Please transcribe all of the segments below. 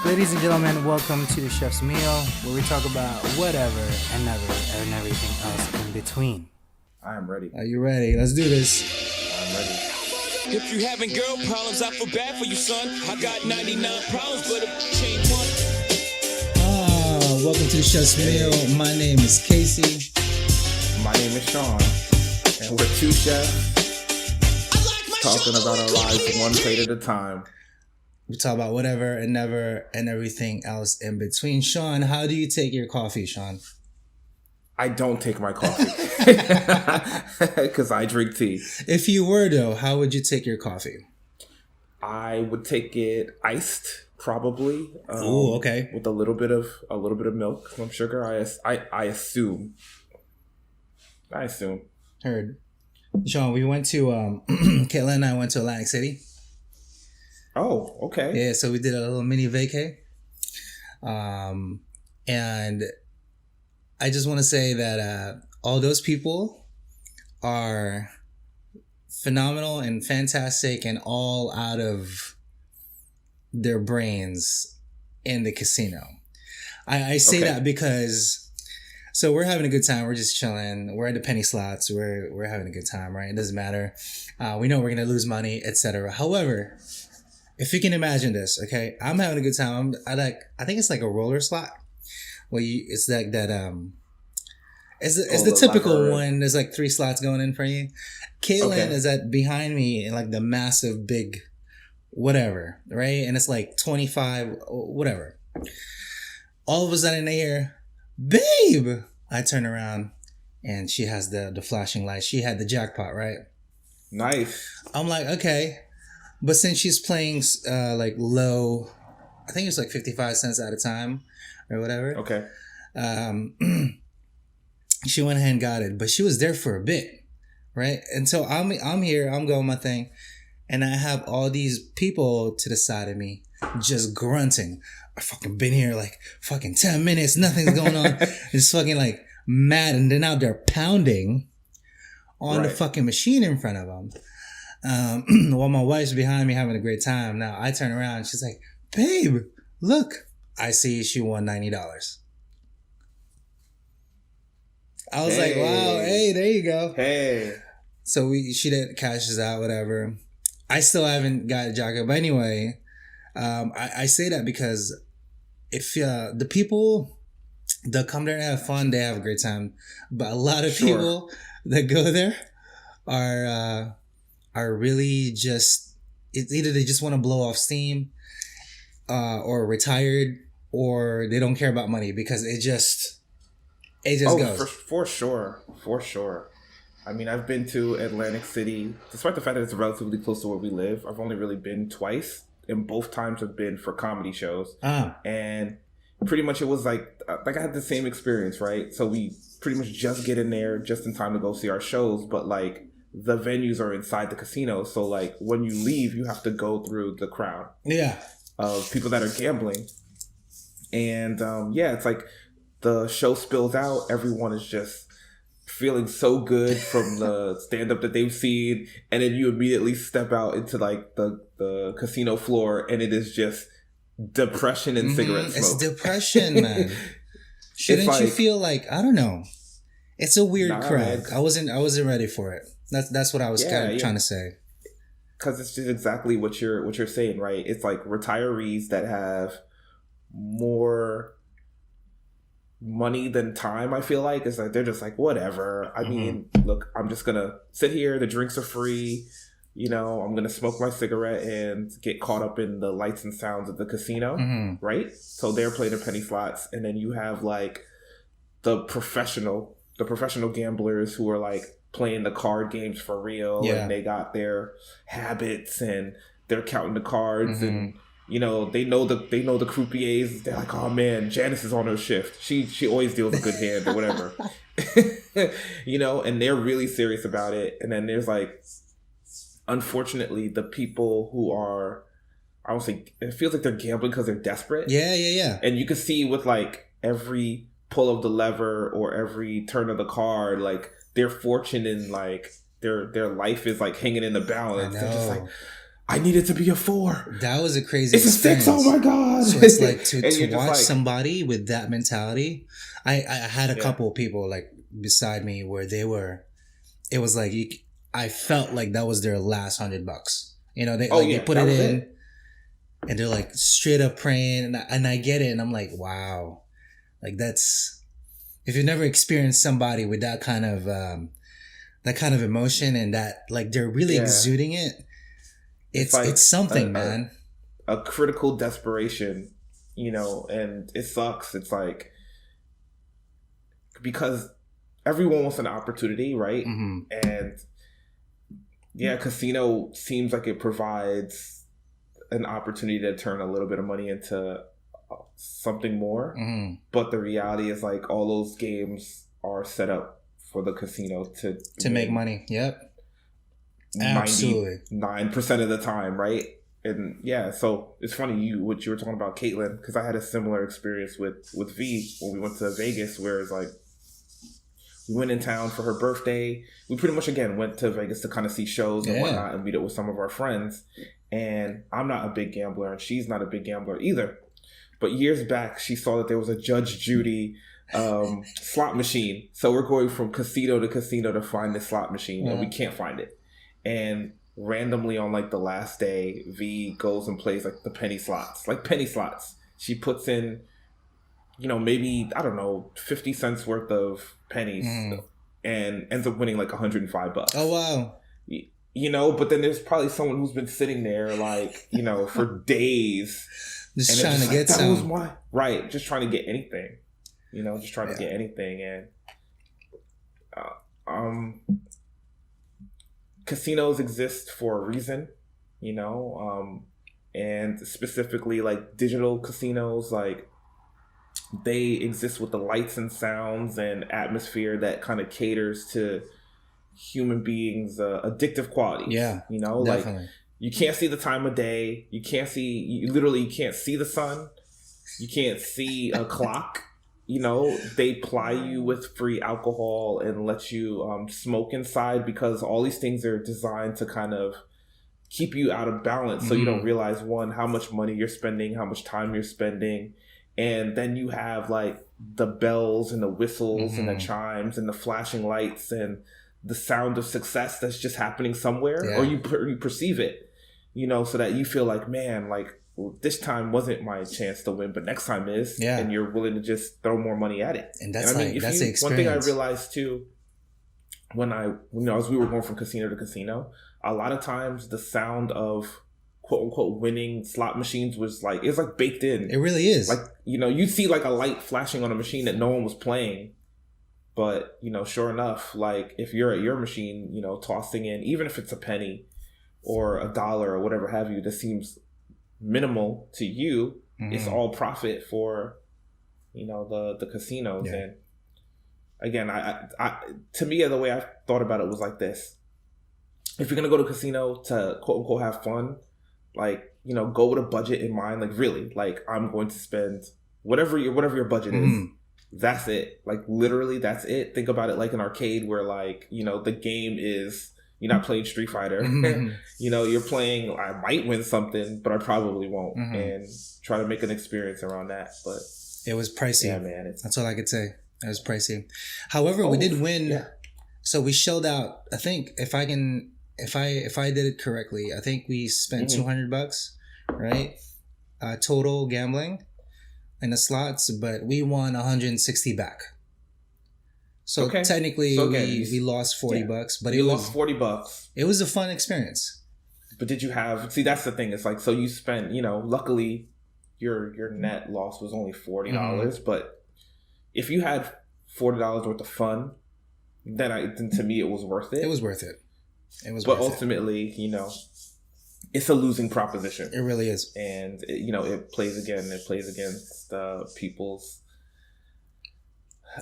Ladies and gentlemen, welcome to the Chef's Meal, where we talk about whatever and never and everything else in between. I am ready. Are you ready? Let's do this. I'm ready. If you having girl problems, I feel bad for you, son. I got 99 problems, but if change one. Welcome to the Chef's Meal. My name is Casey. My name is Sean, and we're two chefs talking about our lives one plate at a time. We talk about whatever and never and everything else in between. Sean, how do you take your coffee, Sean? I don't take my coffee because I drink tea. If you were, though, how would you take your coffee? I would take it iced, probably. Oh, okay. With a little bit of milk, some sugar. I assume. Heard. Sean, we went to Caitlin and I went to Atlantic City. Oh, okay. Yeah, so we did a little mini vacay. And I just want to say that all those people are phenomenal and fantastic and all out of their brains in the casino. I say that because, so we're having a good time. We're just chilling. We're at the penny slots. We're having a good time, right? It doesn't matter. We know we're going to lose money, etc. However, if you can imagine this, okay, I'm having a good time. I think it's like a roller slot. Well, it's like that. It's the typical lever one. There's like 3 slots going in for you. Caitlin is at behind me in like the massive big, whatever, right? And it's like 25, whatever. All of a sudden, they hear, "Babe!" I turn around, and she has the flashing light. She had the jackpot, right? Nice. I'm like, okay, but since she's playing like low, I think it's like 55 cents at a time or whatever. Okay. She went ahead and got it, but she was there for a bit, right? And so I'm here, I'm going my thing, and I have all these people to the side of me just grunting. I fucking been here like fucking 10 minutes, nothing's going on. It's fucking like mad, and then out there pounding on the fucking machine in front of them. While my wife's behind me having a great time. Now I turn around and she's like, "Babe, look." I see she won $90. I was like, wow, hey, there you go. Hey. So she did cashes out, whatever. I still haven't got a jacket. But anyway, I say that because if the people that come there and have fun, they have a great time. But a lot of people that go there are really just, it's either they just want to blow off steam or retired, or they don't care about money because it just goes. For sure. I mean, I've been to Atlantic City, despite the fact that it's relatively close to where we live. I've only really been twice, and both times have been for comedy shows. And pretty much it was like I had the same experience, right? So we pretty much just get in there just in time to go see our shows, but like the venues are inside the casino. So like when you leave, you have to go through the crowd of people that are gambling. And it's like the show spills out. Everyone is just feeling so good from the stand-up that they've seen. And then you immediately step out into like the casino floor, and it is just depression and cigarette smoke. It's depression, man. Shouldn't you feel like, I don't know. It's a weird crowd. Man. I wasn't ready for it. That's what I was trying to say. Because it's just exactly what you're saying, right? It's like retirees that have more money than time. I feel like it's like they're just like, whatever. I mean, look, I'm just gonna sit here. The drinks are free. You know, I'm gonna smoke my cigarette and get caught up in the lights and sounds of the casino, right? So they're playing the penny slots, and then you have like the professional gamblers who are like playing the card games for real, and they got their habits and they're counting the cards, and you know they know the croupiers. They're like, oh man, Janice is on her shift. She always deals a good hand or whatever, you know, and they're really serious about it. And then there's like, unfortunately, the people who are, I don't say, it feels like they're gambling because they're desperate. Yeah. And you can see with like every pull of the lever or every turn of the card, like their fortune and like their life is like hanging in the balance. They're just like, I need it to be a 4. That was a crazy It's experience. a 6. Oh my God. So it's like to watch like, somebody with that mentality. I had a couple of people like beside me where it was like, I felt like that was their last $100. You know, they put it in and they're like straight up praying. And I get it. And I'm like, wow, like that's, if you've never experienced somebody with that kind of emotion and that, like they're really exuding it. It's something, man. A critical desperation, you know, and it sucks. It's like, because everyone wants an opportunity, right? Mm-hmm. And casino seems like it provides an opportunity to turn a little bit of money into something more. Mm-hmm. But the reality is like all those games are set up for the casino to make money. Yep. Absolutely. 99% of the time, right? And so it's funny what you were talking about, Caitlin, because I had a similar experience with V when we went to Vegas, where it's like we went in town for her birthday. We pretty much again went to Vegas to kind of see shows and whatnot and meet up with some of our friends. And I'm not a big gambler, and she's not a big gambler either. But years back, she saw that there was a Judge Judy slot machine. So we're going from casino to find this slot machine, and we can't find it. And randomly on like the last day, V goes and plays like the penny slots. She puts in, you know, maybe, I don't know, 50 cents worth of pennies and ends up winning like $105. Oh, wow. You know, but then there's probably someone who's been sitting there like, you know, for days. Just trying to get some. Right. Just trying to get anything. You know, just trying to get anything. And casinos exist for a reason, you know, and specifically like digital casinos, like they exist with the lights and sounds and atmosphere that kind of caters to human beings' addictive qualities. Yeah, you know, definitely. Like you can't see the time of day. You can't see the sun. You can't see a clock. You know, they ply you with free alcohol and let you smoke inside because all these things are designed to kind of keep you out of balance. So you don't realize, one, how much money you're spending, how much time you're spending. And then you have like the bells and the whistles and the chimes and the flashing lights and the sound of success that's just happening somewhere, or you perceive it, you know, so that you feel like, man, like, well, this time wasn't my chance to win, but next time is. Yeah. And you're willing to just throw more money at it. And that's the experience. One thing I realized too, as we were going from casino to casino, a lot of times the sound of quote unquote winning slot machines was like, it's like baked in. It really is. Like, you know, you'd see like a light flashing on a machine that no one was playing. But, you know, sure enough, like if you're at your machine, you know, tossing in, even if it's a penny or $1 or whatever have you, that seems minimal to you, it's all profit for, you know, the casinos. And again, I to me, the way I thought about it was like this: if you're gonna go to a casino to quote unquote have fun, like, you know, go with a budget in mind. Like really, like I'm going to spend whatever your budget is. That's it. Like literally, that's it. Think about it like an arcade where, like, you know, the game is, you're not playing Street Fighter. You know, you're playing, I might win something, but I probably won't. And try to make an experience around that. But it was pricey. Yeah, man. That's all I could say. It was pricey. However, we did win. Yeah. So we shelled out, I think, if I did it correctly, I think we spent $200, right? Total gambling in the slots, but we won 160 back. So technically, we lost $40, but lost $40. It was a fun experience. But did you have? See, that's the thing. It's like, so you spent. You know, luckily, your net loss was only $40. But if you had $40 worth of fun, then to me it was worth it. It was worth it. But ultimately, you know, it's a losing proposition. It really is. And you know, it plays against people's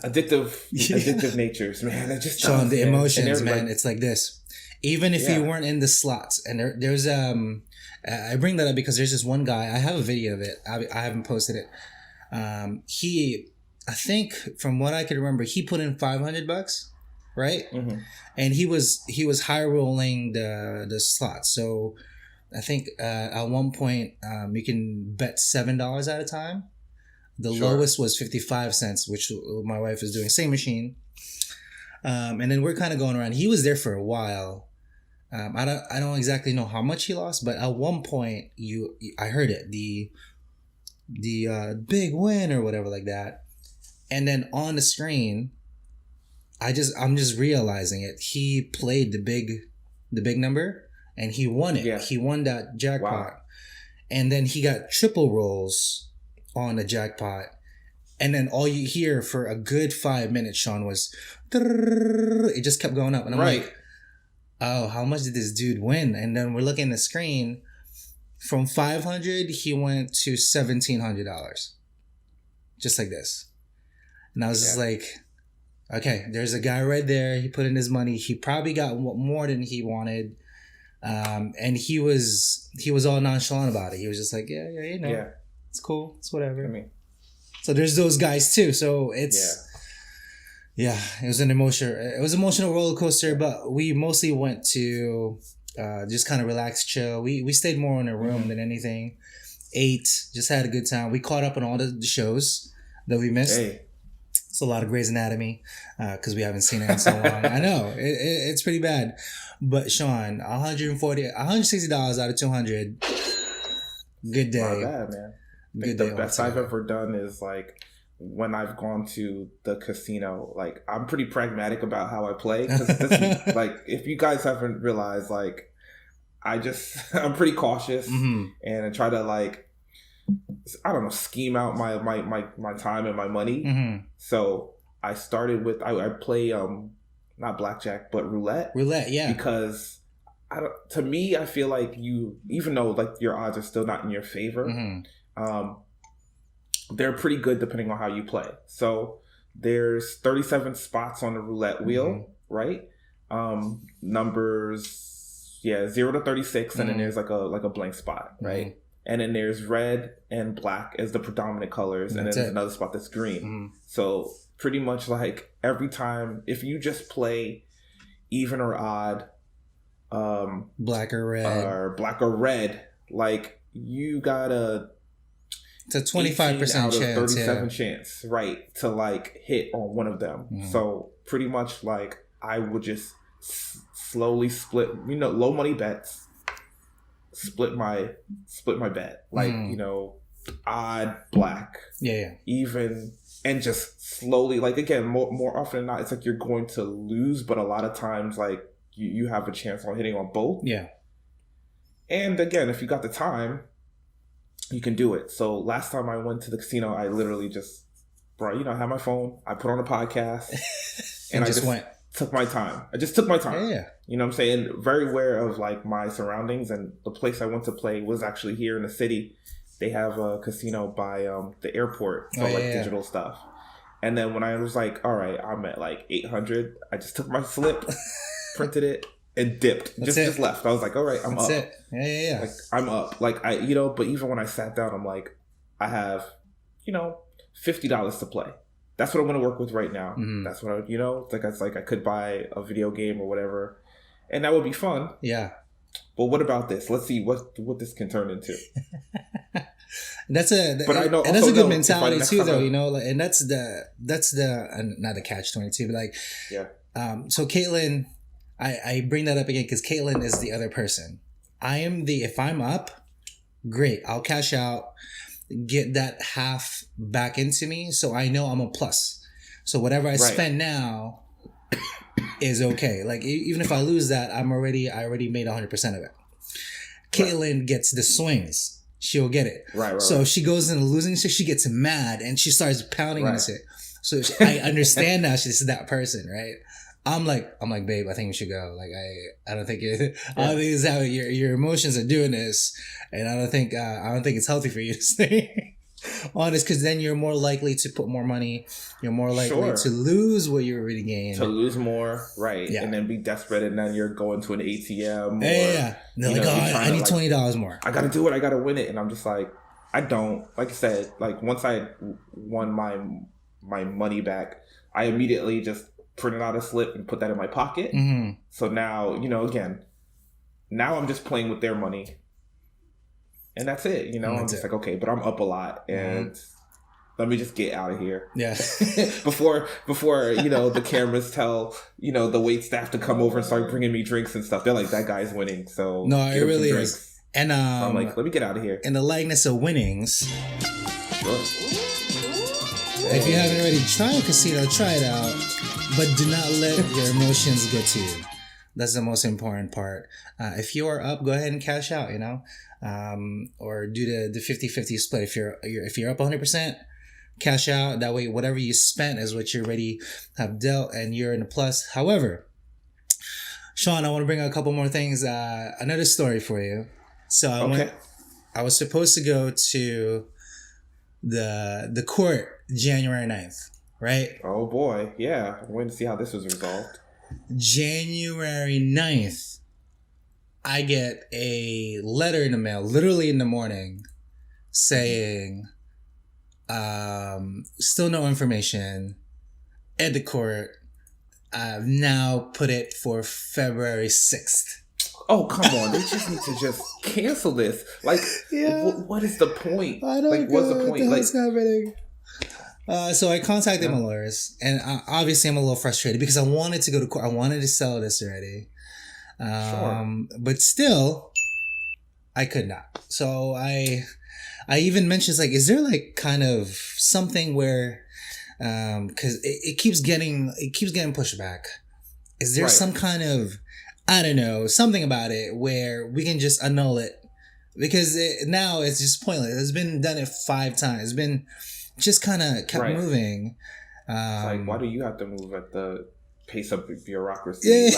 addictive natures, man. It just showing the emotions, man. Like, it's like this. Even if you weren't in the slots, and there's I bring that up because there's this one guy. I have a video of it. I haven't posted it. I think from what I can remember, he put in $500, right? And he was high rolling the slots. So I think at one point you can bet $7 at a time. The lowest was 55 cents, which my wife was doing. Same machine. And then we're kind of going around. He was there for a while. I don't exactly know how much he lost, but at one point I heard it, the big win or whatever like that. And then on the screen, I'm just realizing it. He played the big number and he won it. Yeah. He won that jackpot. Wow. And then he got triple rolls on the jackpot. And then all you hear for a good 5 minutes, Sean, was it just kept going up. And I'm like, oh, how much did this dude win? And then we're looking at the screen. From $500, he went to $1,700. Just like this. And I was just like, okay, there's a guy right there. He put in his money. He probably got more than he wanted. And he was all nonchalant about it. He was just like, yeah, it's cool. It's whatever. I mean, so there's those guys too. So it's, it was an emotional roller coaster, but we mostly went to just kind of relax, chill. We stayed more in a room than anything. Ate, just had a good time. We caught up on all the shows that we missed. It's a lot of Grey's Anatomy because we haven't seen it in so long. I know it's pretty bad, but Sean, $160 out of 200. Good day. Not bad, man. I think the best I've ever done is like when I've gone to the casino. Like, I'm pretty pragmatic about how I play. Like, if you guys haven't realized, like, I'm pretty cautious and I try to, like, I don't know, scheme out my time and my money. So I started with I play not blackjack but roulette. Because to me, I feel like even though like your odds are still not in your favor, they're pretty good depending on how you play. So there's 37 spots on the roulette wheel, right? Numbers 0 to 36, and then there's like a blank spot, right? And then there's red and black as the predominant colors, and then there's another spot that's green. So pretty much like every time, if you just play even or odd, black or red, like you got it's a 25% out of chance, 37 chance, right, to like hit on one of them. So pretty much like I would just slowly split, low money bets, split my bet, like odd, black, even, and just slowly, like, again, more often than not, it's like you're going to lose, but a lot of times like you have a chance on hitting on both. And again, if you got the time, you can do it. So last time I went to the casino, I literally just I had my phone, I put on a podcast, and I just took my time. I just took my time. You know what I'm saying? Very aware of like my surroundings, and the place I went to play was actually here in the city. They have a casino by the airport for digital stuff. And then when I was like, all right, I'm at like 800, I just took my slip, printed it, and dipped. Just left. I was like, all right, I'm up. Like, I'm up. Like, but even when I sat down, I'm like, I have, $50 to play. That's what I'm going to work with right now. That's what it's like I could buy a video game or whatever, and that would be fun. But what about this? Let's see what this can turn into. That's a good mentality too, though. And that's the not the catch-22, but like, so Caitlin, I bring that up again because Caitlin is the other person. If I'm up, great, I'll cash out, get that half back into me, so I know I'm a plus. So whatever I spend now is okay. Like, even if I lose that, I already made 100% of it. Caitlin gets the swings. She'll get it. So if she goes into losing, so she gets mad and she starts pounding on it. So I understand now she's that person, right? I'm like, babe, I think we should go. Like, I don't think it's how your emotions are doing this, and I don't think it's healthy for you to stay honest, because then you're more likely to put more money. You're more likely to lose what you already gained. To lose more, right? Yeah. And then be desperate, and then you're going to an ATM. They're like, I need $20 more. I gotta do it. I gotta win it, and I'm just like, I don't. Like I said, like once I won my money back, I immediately just printed out a slip and put that in my pocket. So now, again, now I'm just playing with their money. and that's it. You know, I'm just like, okay, but I'm up a lot, and let me just get out of here. Yeah. before the cameras tell the wait staff to come over and start bringing me drinks and stuff. They're like, that guy's winning. So no, it really is. And so I'm like, let me get out of here. In the likeness of winnings. If you haven't already tried a casino, try it out. But do not let your emotions get to you. That's the most important part. If you are up, go ahead and cash out, or do the 50-50 split. If you're up 100%, cash out. That way, whatever you spent is what you already have dealt, and you're in the plus. However, Sean, I want to bring up a couple more things. Another story for you. So I was supposed to go to the court January 9th, right? Oh boy, yeah. I'm waiting to see how this was resolved. January 9th, I get a letter in the mail, literally in the morning, saying, still no information at the court. I've now put it for February 6th. Oh, come on. They just need to just cancel this. Like, what is the point? I don't know. What's the point? What's happening? So I contacted my lawyers, and obviously I'm a little frustrated because I wanted to go to court. I wanted to sell this already. Sure. But still, I could not. So I even mentioned, like, is there like kind of something where, cause it keeps getting pushed back. Is there some kind of, I don't know, something about it where we can just annul it? Because now it's just pointless. It's been done it 5 times. It's been just kind of kept moving. Like, why do you have to move at the pace of bureaucracy? Yeah.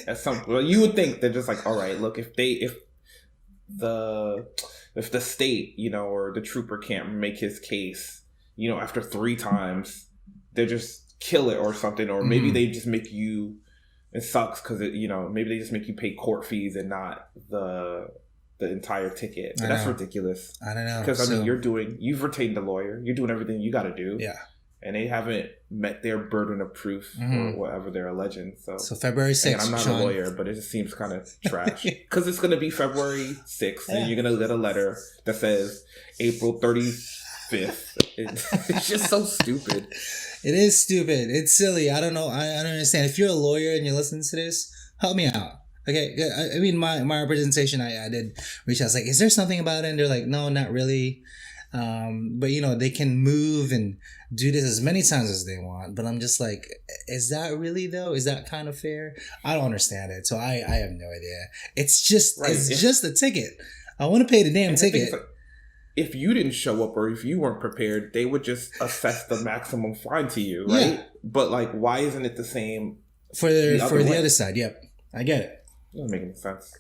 Like, you would think they're just like, all right, look, if the state, or the trooper can't make his case, after 3 times, they just kill it or something, or maybe they just make you. It sucks because maybe they just make you pay court fees and not the entire ticket. But that's ridiculous. I don't know. Because you've retained a lawyer. You're doing everything you got to do. Yeah. And they haven't met their burden of proof or whatever they're alleging. So February 6th. And I'm not a lawyer, but it just seems kind of trash. Because it's going to be February 6th, and you're going to get a letter that says April 35th. It's just so stupid. It is stupid. It's silly. I don't know. I don't understand. If you're a lawyer and you're listening to this, help me out. Okay. I mean, my representation, I did reach out. I was like, is there something about it? And they're like, no, not really. But they can move and do this as many times as they want. But I'm just like, is that really though? Is that kind of fair? I don't understand it. So I have no idea. It's just, just a ticket. I want to pay the damn ticket. If you didn't show up or if you weren't prepared, they would just assess the maximum fine to you, right? Yeah. But like, why isn't it the same for the other side? Yep, I get it. Doesn't make any sense.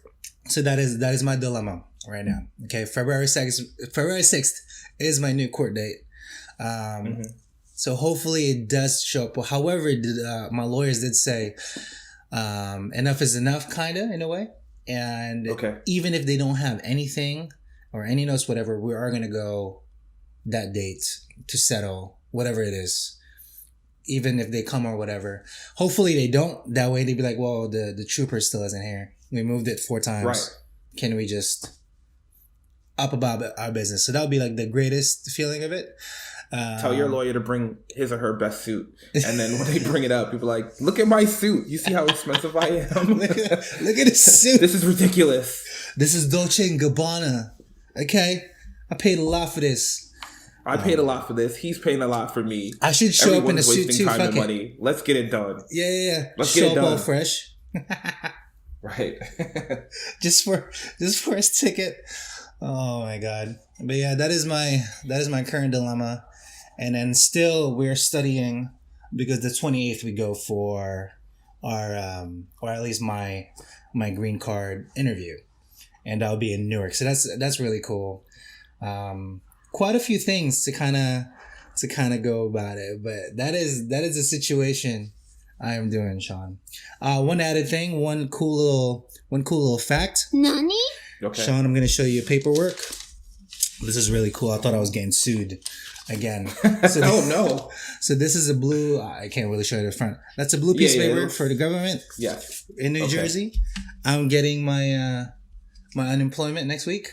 So that is my dilemma right now. Okay, February 6th is my new court date. So hopefully it does show up. However, my lawyers did say enough is enough, kind of, in a way. And even if they don't have anything or any notes, whatever, we are going to go that date to settle whatever it is. Even if they come or whatever. Hopefully they don't. That way they'd be like, well, the trooper still isn't here. We moved it 4 times. Right. Can we just up about our business? So that would be like the greatest feeling of it. Tell your lawyer to bring his or her best suit. And then when they bring it up, people are like, look at my suit. You see how expensive I am? Look at this suit. This is ridiculous. This is Dolce & Gabbana. Okay? I paid a lot for this. I paid a lot for this. He's paying a lot for me. I should show up in a suit too. Time and money. Let's get it done. Yeah. Let's get it done. Show up all fresh. Right. just for his ticket. Oh my God. But yeah, that is my current dilemma. And then still we're studying because the 28th we go for our or at least my green card interview. And I'll be in Newark. So that's really cool. Quite a few things to kind of go about it, but that is the situation I am doing, Sean. One added thing, one cool little fact. Nani? Okay. Sean, I'm going to show you paperwork. This is really cool. I thought I was getting sued again. So oh no! So this is a blue. I can't really show you the front. That's a blue piece of paper for the government. Yeah. In New Jersey, I'm getting my my unemployment next week.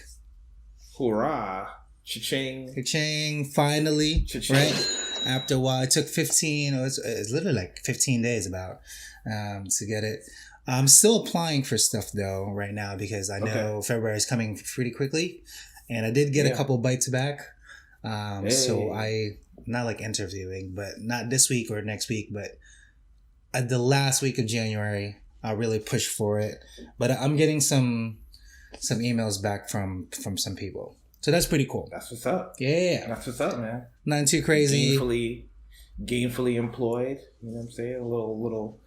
Hoorah. Cha-ching. Ka-ching, finally. Cha-ching. Right? After a while, it took 15, it's literally like 15 days about to get it. I'm still applying for stuff though right now because I know February is coming pretty quickly. And I did get a couple bites back. So I, not like interviewing, but not this week or next week, but at the last week of January, I really pushed for it. But I'm getting some emails back from some people. So that's pretty cool. That's what's up. Yeah. That's what's up, man. Nothing too crazy. Gainfully employed. You know what I'm saying? A little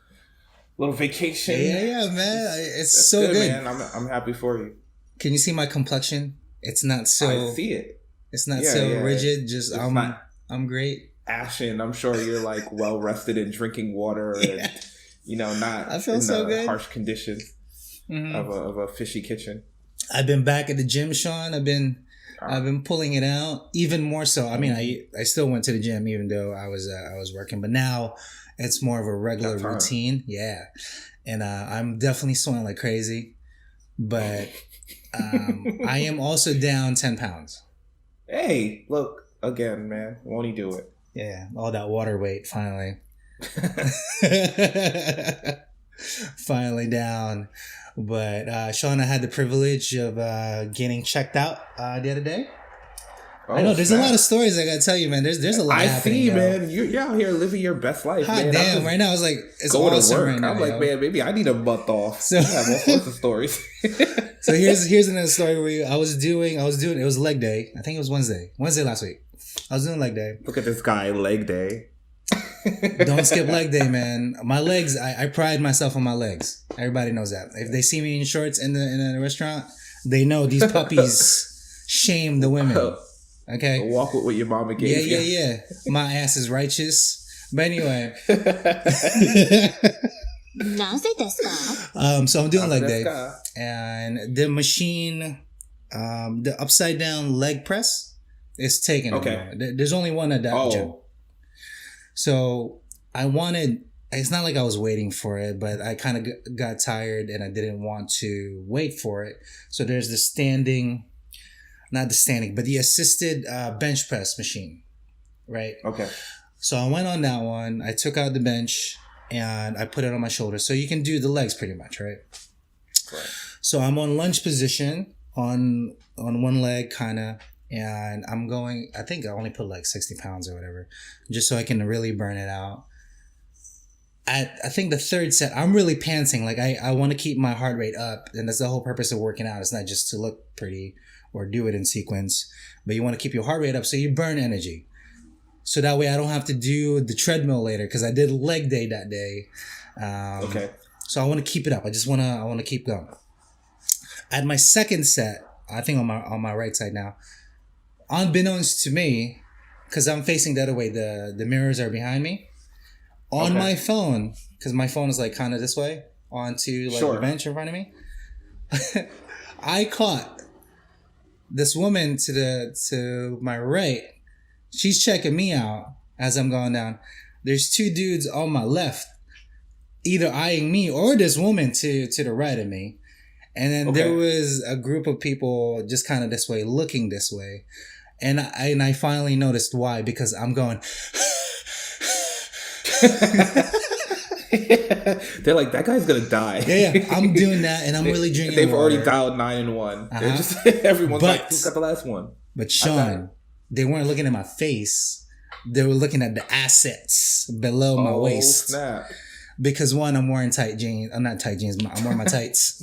vacation. Yeah, man. It's That's so good. man. I'm happy for you. Can you see my complexion? It's not so. I see it. It's not so rigid. Just I'm great. Ashen. I'm sure you're like well rested and drinking water and not I feel in so the good. harsh conditions of a fishy kitchen. I've been back at the gym, Sean. I've been pulling it out even more so. I mean, I still went to the gym even though I was working, but now it's more of a regular routine. Yeah, and I'm definitely sweating like crazy, but I am also down 10 pounds. Hey, look again, man. Won't he do it? Yeah, all that water weight finally. Finally down. But Sean, I had the privilege of getting checked out the other day. I know there's a lot of stories I gotta tell you, man. There's a lot happening. I see, man. You're out here living your best life. Hot man. Damn, right now it's like it's going awesome to work. right now. I'm like, man, maybe I need a month off. So I have all sorts of stories. So here's another story where I was doing. It was leg day. I think it was Wednesday last week. I was doing leg day. Look at this guy, leg day. Don't skip leg day, man. My legs, I pride myself on my legs. Everybody knows that. If they see me in shorts in the restaurant, they know these puppies shame the women. Okay? Walk with what your mama gave you. Yeah. My ass is righteous. But anyway. So I'm doing leg day. And the machine, the upside down leg press is taken. Okay. There's only one at that gym. So it's not like I was waiting for it, but I kind of got tired and I didn't want to wait for it. So there's the assisted bench press machine, right? Okay. So I went on that one. I took out the bench and I put it on my shoulder. So you can do the legs pretty much, right? Right. So I'm on lunge position on one leg kind of. And I'm going, I think I only put like 60 pounds or whatever, just so I can really burn it out. I think the third set, I'm really panting. Like I want to keep my heart rate up. And that's the whole purpose of working out. It's not just to look pretty or do it in sequence, but you want to keep your heart rate up so you burn energy. So that way I don't have to do the treadmill later because I did leg day that day. Okay. So I want to keep it up. I want to keep going. At my second set, I think on my right side now, unbeknownst to me, because I'm facing the other way, the mirrors are behind me. On my phone, because my phone is like kind of this way, onto like the bench in front of me. I caught this woman to my right. She's checking me out as I'm going down. There's two dudes on my left, either eyeing me or this woman to the right of me. And then there was a group of people just kind of this way, looking this way. And I finally noticed why, because I'm going. They're like, that guy's gonna die. Yeah, I'm doing that, and I'm really drinking. They've water. already dialed 911. They're just everyone's like, who's got the last one? But Sean, they weren't looking at my face. They were looking at the assets below my waist. Snap. Because one, I'm wearing tight jeans. I'm not tight jeans. I'm wearing my tights.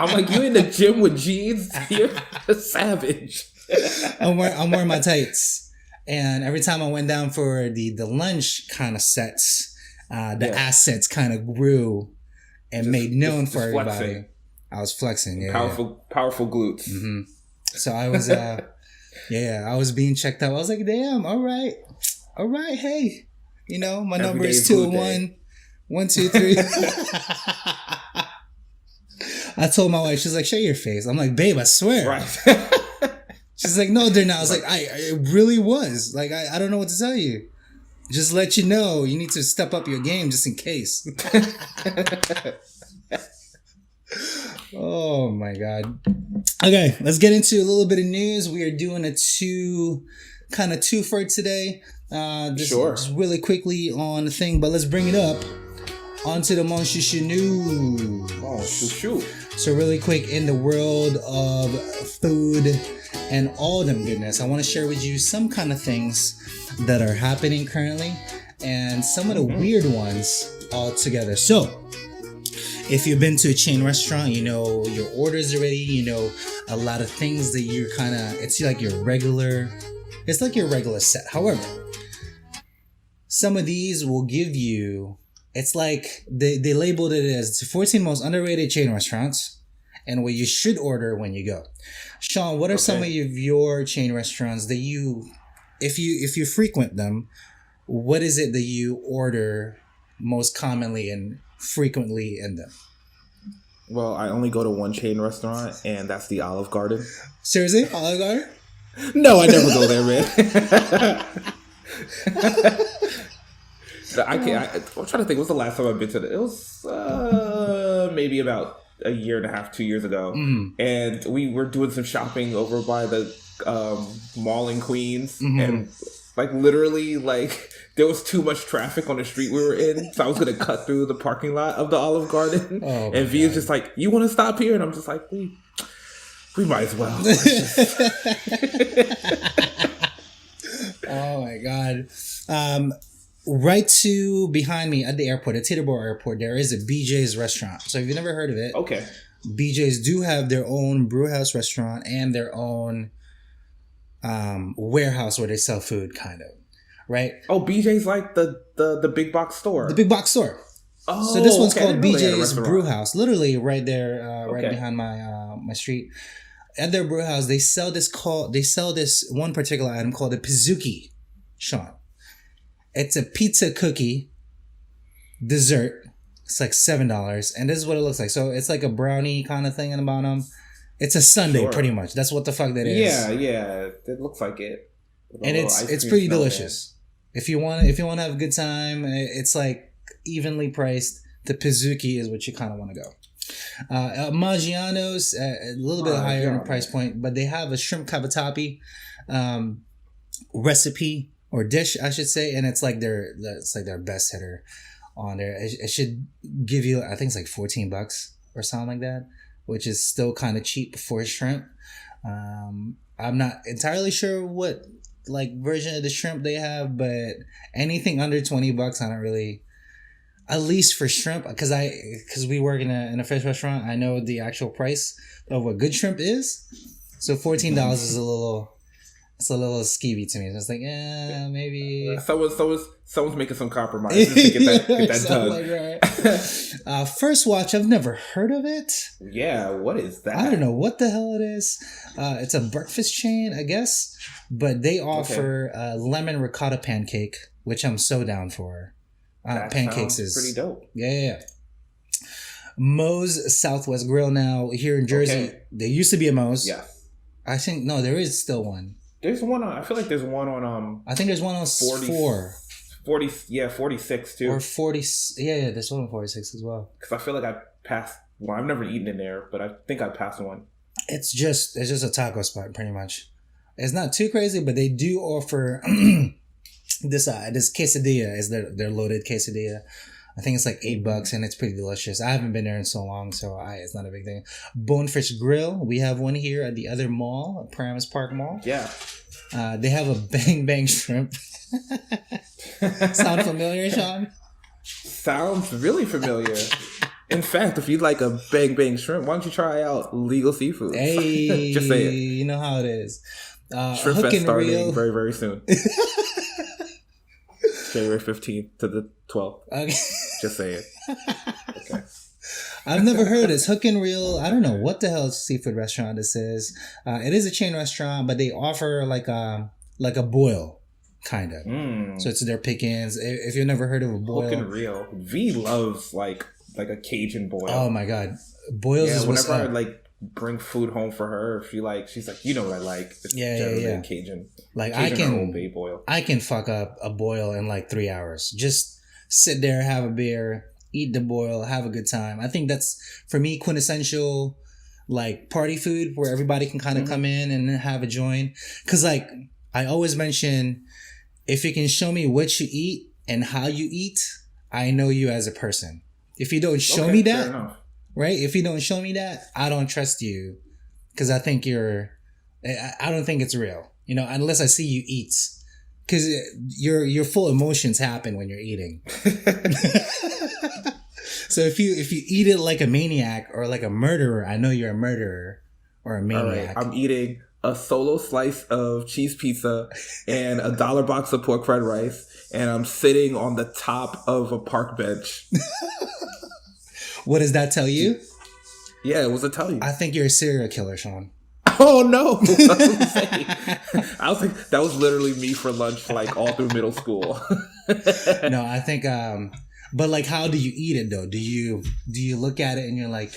I'm like, you in the gym with jeans? You're a savage. I'm wearing my tights, and every time I went down for the lunge kind of sets, the assets kind of grew and made known for everybody. Flexing. I was flexing, yeah. Powerful glutes. Mm-hmm. So I was, I was being checked out. I was like, damn, all right, hey, my number is 201, 123. I told my wife, she's like, show your face. I'm like, babe, I swear. Right. She's like, no, they're not. I was like, it really was. Like, I don't know what to tell you. Just let you know, you need to step up your game just in case. Oh my god. Okay, let's get into a little bit of news. We are doing a two for today. Just really quickly on the thing, but let's bring it up onto the Mon Chouchou news. Oh, shoot. So really quick, in the world of food and all them goodness, I want to share with you some kind of things that are happening currently and some of the weird ones all together. So if you've been to a chain restaurant, you know your orders already, you know a lot of things that you're it's like your regular set. However, some of these will give you, it's like they labeled it as the 14 most underrated chain restaurants and what you should order when you go. Sean, what are some of your chain restaurants that you, if you frequent them, what is it that you order most commonly and frequently in them? Well, I only go to one chain restaurant, and that's the Olive Garden. Seriously? Olive Garden? No, I never go there, man. I'm trying to think. What's the last time I've been to it? It was maybe about a year and a half, 2 years ago. And we were doing some shopping over by the mall in Queens. And literally, there was too much traffic on the street we were in. So I was going to cut through the parking lot of the Olive Garden. Oh, and V is just like, you want to stop here? And I'm just like, we might as well. Oh my God. Right behind me at the airport, at Teterboro Airport, there is a BJ's restaurant. So if you've never heard of it, BJ's do have their own brewhouse restaurant and their own warehouse where they sell food, kind of. Right? Oh, BJ's like the big box store. The big box store. Oh, so this one's called BJ's Brewhouse. Literally right there, right behind my street. At their brewhouse, they sell this one particular item called a pizookie, Sean. It's a pizza cookie dessert. It's like $7, and this is what it looks like. So it's like a brownie kind of thing in the bottom. It's a sundae, pretty much. That's what the fuck that is. Yeah, it looks like it. And it's pretty delicious. If you want to have a good time, it's like evenly priced. The pizookie is what you kind of want to go. Maggiano's a little bit higher in the price point, but they have a shrimp cavatappi recipe or dish, I should say, and it's like their best hitter on there. It should give you, I think it's like $14 or something like that, which is still kind of cheap for shrimp. I'm not entirely sure what version of the shrimp they have, but anything under $20, I don't really. At least for shrimp, because we work in a fish restaurant, I know the actual price of what good shrimp is. So $14 is a little skeevy to me. So it's like, maybe. Someone's making some compromises to get that done. Like, right. First Watch, I've never heard of it. Yeah, what is that? I don't know what the hell it is. It's a breakfast chain, I guess, but they offer a lemon ricotta pancake, which I'm so down for. Pancakes is pretty dope. Yeah. Moe's Southwest Grill now here in Jersey. There used to be a Moe's. Yeah. I think there is still one. There's one on. I feel like there's one on. I think there's one on 46 too. Or 40. Yeah. There's one on 46 as well. Because I feel like I passed. Well, I've never eaten in there, but I think I passed one. It's just a taco spot, pretty much. It's not too crazy, but they do offer. This quesadilla is their loaded quesadilla. I think it's like $8 and it's pretty delicious. I haven't been there in so long, so it's not a big thing. Bonefish Grill, we have one here at the other mall, at Paramus Park Mall. Yeah. They have a Bang Bang Shrimp. Sound familiar, Sean? Sounds really familiar. In fact, if you'd like a Bang Bang Shrimp, why don't you try out Legal Seafood? Hey, just say it. You know how it is. Shrimp Fest starting very, very soon. January 15th to the 12th. Okay. Just say it. Okay. I've never heard of this. Hook and Reel. I don't know what the hell seafood restaurant this is. It is a chain restaurant, but they offer like a boil, kind of. So it's their pickings. If you've never heard of a boil. Hook and Reel. V loves like a Cajun boil. Oh my God. Boils is what's up. Whenever I bring food home for her, she's like, you know what I like. It's yeah. Cajun. Cajun Old Bay boil. I can fuck up a boil in 3 hours. Just sit there, have a beer, eat the boil, have a good time. I think that's, for me, quintessential, like, party food where everybody can kind of come in and have a joint. Because, like, I always mention, if you can show me what you eat and how you eat, I know you as a person. If you don't show me that, right? If you don't show me that, I don't trust you. Because I think I don't think it's real. You know, unless I see you eat. Because your full emotions happen when you're eating. So if you eat it like a maniac or like a murderer, I know you're a murderer or a maniac. All right, I'm eating a solo slice of cheese pizza and a $1 box of pork fried rice, and I'm sitting on the top of a park bench. What does that tell you? Yeah, what does it tell you? I think you're a serial killer, Sean. Oh no! I was like, that was literally me for lunch, like all through middle school. No, I think, but like, how do you eat it though? Do you look at it and you're like,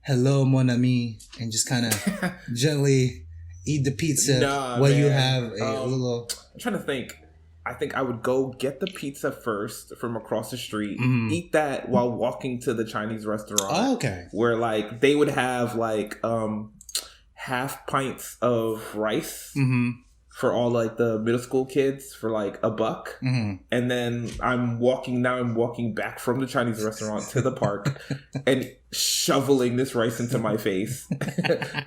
"Hello, mon ami," and just kind of gently eat the pizza while you have a little? I'm trying to think. I think I would go get the pizza first from across the street, eat that while walking to the Chinese restaurant. Oh, okay. Where like they would have like half pints of rice for all like the middle school kids for like $1. And then I'm walking back from the Chinese restaurant to the park and shoveling this rice into my face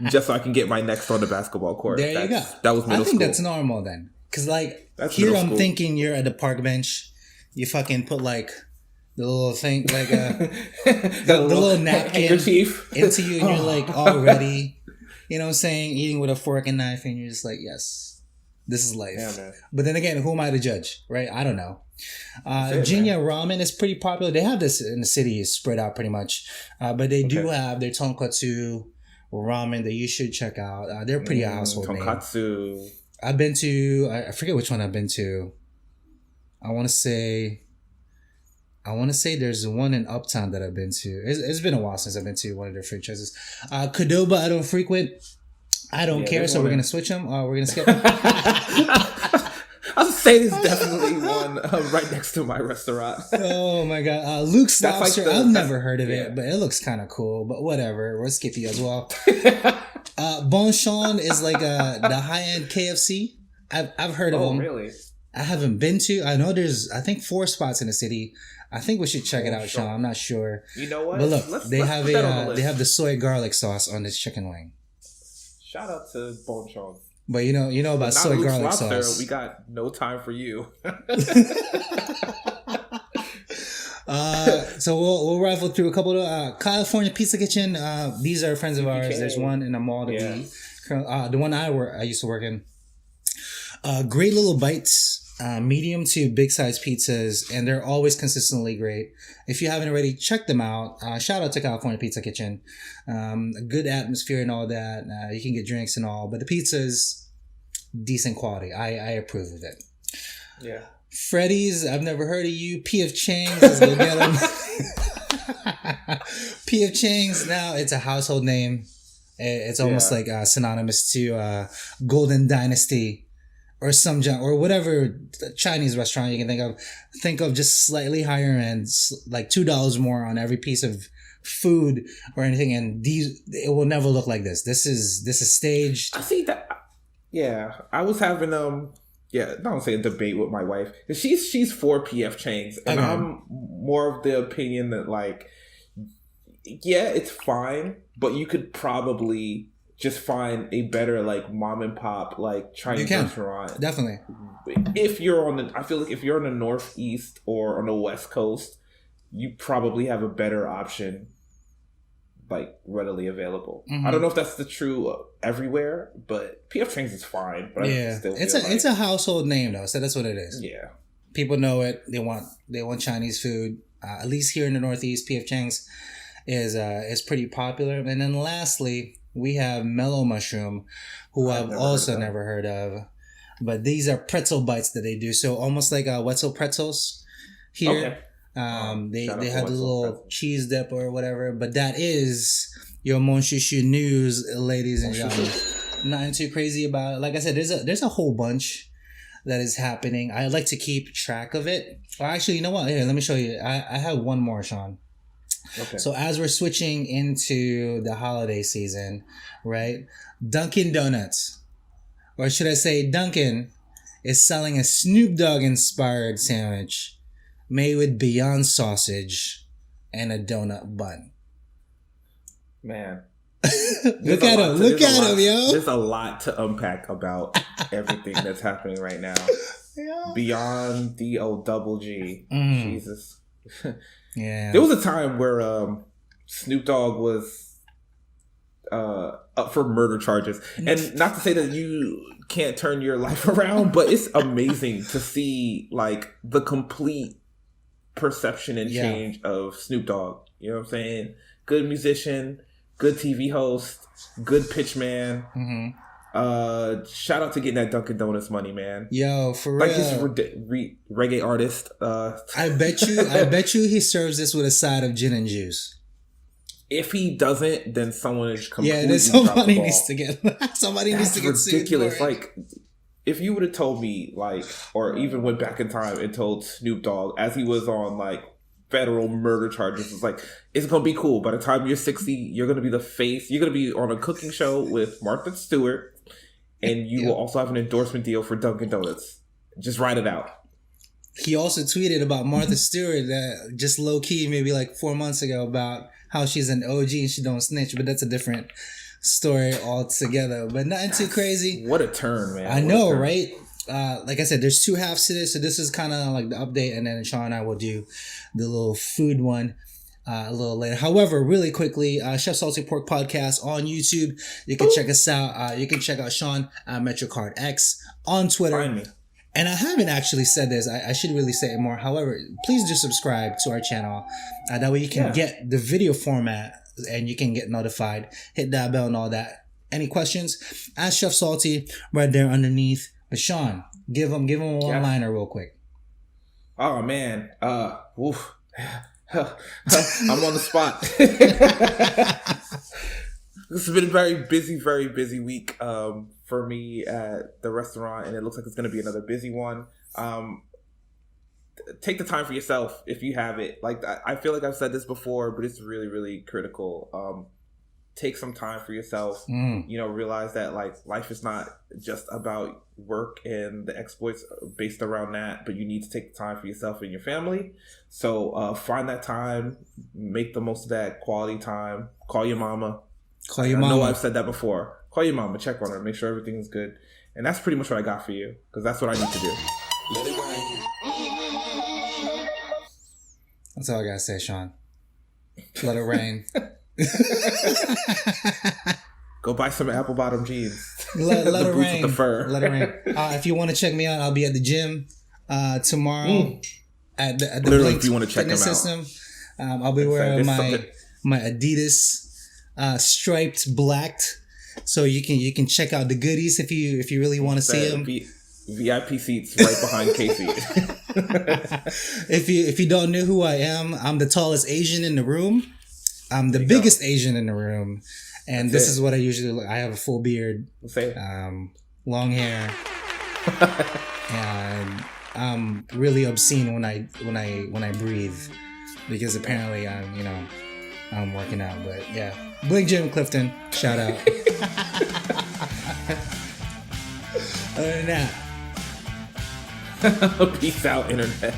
just so I can get my next on the basketball court. There you go. That was middle school. I think that's normal then. Because like here I'm thinking you're at the park bench. You fucking put like the little thing, like the little napkin into you, and you're like all ready. You know what I'm saying? Eating with a fork and knife, and you're just like, yes, this is life. Yeah, man. But then again, who am I to judge, right? I don't know. Jinya Ramen is pretty popular. They have this in the city, spread out pretty much. But they do have their tonkatsu ramen that you should check out. They're pretty household name. Tonkatsu. I've been to, I forget which one I've been to. I want to say there's one in Uptown that I've been to. It's been a while since I've been to one of their franchises. Qdoba, I don't frequent. I don't care, so we're going to switch them. We're going to skip them. I was saying there's definitely one right next to my restaurant. Oh my God. Luke's Lobster, like I've never heard of it, but it looks kind of cool. But whatever, we'll skip you as well. Bonchon is like the high-end KFC. I've heard of them. Oh, really? I haven't been to. I know there's, I think 4 spots in the city. I think we should check it out, Sean. I'm not sure. You know what? But look, they have the soy garlic sauce on this chicken wing. Shout out to Bonchon. But you know about soy garlic sauce. We got no time for you. So we'll rifle through a couple of California Pizza Kitchen. These are friends of ours. There's one in the mall that the one I used to work in. Great little bites. Medium to big size pizzas, and they're always consistently great. If you haven't already, check them out. Shout out to California Pizza Kitchen. A good atmosphere and all that. You can get drinks and all, but the pizza's decent quality. I approve of it. Yeah. Freddy's, I've never heard of you. P.F. Chang's, let's go get them. P.F. Chang's, now it's a household name. It's almost like synonymous to Golden Dynasty. Or some junk, or whatever Chinese restaurant you can think of. Think of just slightly higher end, like $2 more on every piece of food or anything. And it will never look like this. This is staged. I see that. Yeah, I was having not gonna say a debate with my wife. She's for PF Chang's, and I'm more of the opinion that like, yeah, it's fine, but you could probably just find a better like mom and pop like Chinese restaurant. Definitely. If you're I feel like if you're on the Northeast or on the West Coast, you probably have a better option like readily available. I don't know if that's the true everywhere, but PF Chang's is fine. But yeah, it's a household name though, so that's what it is. Yeah, people know it. They want Chinese food. At least here in the Northeast, PF Chang's is pretty popular. And then lastly, we have Mellow Mushroom, who I've also never heard of. But these are pretzel bites that they do. So almost like Wetzel pretzels here. Okay. They have the little cheese dip or whatever. But that is your Monshushu news, ladies and gentlemen. Nothing too crazy about it. Like I said, there's a whole bunch that is happening. I like to keep track of it. Or actually, you know what? Here, let me show you. I have one more, Sean. Okay. So as we're switching into the holiday season, right? Dunkin' Donuts, or should I say Dunkin', is selling a Snoop Dogg inspired sandwich made with Beyond sausage and a donut bun. Man. Look at him, yo. There's a lot to unpack about everything that's happening right now. Yeah. Beyond D-O-double-G. Jesus. Yeah. There was a time where Snoop Dogg was up for murder charges. And not to say that you can't turn your life around, but it's amazing to see like the complete perception and change of Snoop Dogg. You know what I'm saying? Good musician, good TV host, good pitch man. Mm-hmm. Shout out to getting that Dunkin' Donuts money, man. Yo, for like real. Like this reggae artist. I bet you he serves this with a side of gin and juice. If he doesn't, then someone is completely then somebody needs to get ridiculous. Like, if you would have told me, like, or even went back in time and told Snoop Dogg as he was on like federal murder charges, it's like, it's gonna be cool. By the time you're 60, you're gonna be the face. You're gonna be on a cooking show with Martha Stewart, and you will also have an endorsement deal for Dunkin' Donuts. Just write it out. He also tweeted about Martha Stewart just low key, maybe like 4 months ago, about how she's an OG and she don't snitch, but that's a different story altogether. But nothing too crazy. What a turn, man. I know, right? Like I said, there's 2 halves to this, so this is kind of like the update, and then Sean and I will do the little food one a little later. However, really quickly, Chef Salty Pork Podcast on YouTube. You can check us out. You can check out Sean at MetroCardX on Twitter. Find me. And I haven't actually said this. I should really say it more. However, please do subscribe to our channel. That way you can get the video format and you can get notified. Hit that bell and all that. Any questions? Ask Chef Salty right there underneath. But Sean, give him a one-liner real quick. Oh, man. Oof. I'm on the spot. This has been a very busy week for me at the restaurant, and it looks like it's going to be another busy one. Take the time for yourself if you have it. Like, I feel like I've said this before, but it's really, really critical. Take some time for yourself. You know, realize that like life is not just about work and the exploits based around that, but you need to take the time for yourself and your family. So find that time, make the most of that quality time. Call your mama. I know I've said that before. Call your mama, check on her, make sure everything is good. And that's pretty much what I got for you, because that's what I need to do. Let it rain. That's all I gotta say, Sean. Let it rain. Go buy some apple bottom jeans. Let it rain. With the fur. Let it rain. If you want to check me out, I'll be at the gym tomorrow at the Literally, Blink if you want to check Fitness them System. I'll be wearing my Adidas striped blacked, so you can check out the goodies if you really want to see them. VIP seats right behind Casey. If you don't know who I am, I'm the tallest Asian in the room. I'm the biggest Asian in the room, and this is what I usually look. I have a full beard, long hair, and I'm really obscene when I breathe, because apparently I'm working out. But yeah, Blink Gym Clifton, shout out. Other than that, peace out, internet.